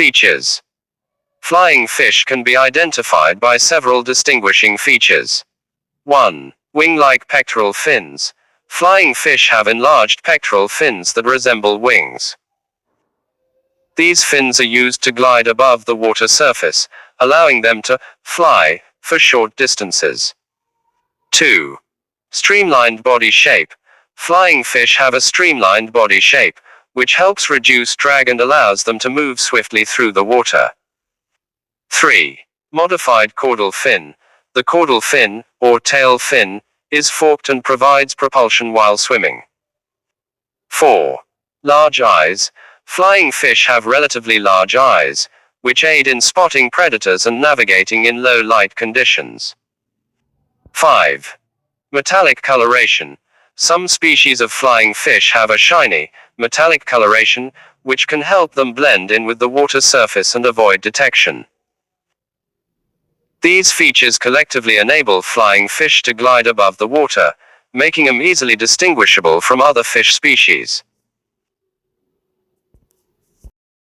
Features. Flying fish can be identified by several distinguishing features. 1. Wing-like pectoral fins. Flying fish have enlarged pectoral fins that resemble wings. These fins are used to glide above the water surface, allowing them to fly for short distances. 2. Streamlined body shape. Flying fish have a streamlined body shape, which helps reduce drag and allows them to move swiftly through the water. 3. Modified caudal fin. The caudal fin, or tail fin, is forked and provides propulsion while swimming. 4. Large eyes. Flying fish have relatively large eyes, which aid in spotting predators and navigating in low light conditions. 5. Metallic coloration. Some species of flying fish have a shiny, metallic coloration, which can help them blend in with the water surface and avoid detection. These features collectively enable flying fish to glide above the water, making them easily distinguishable from other fish species.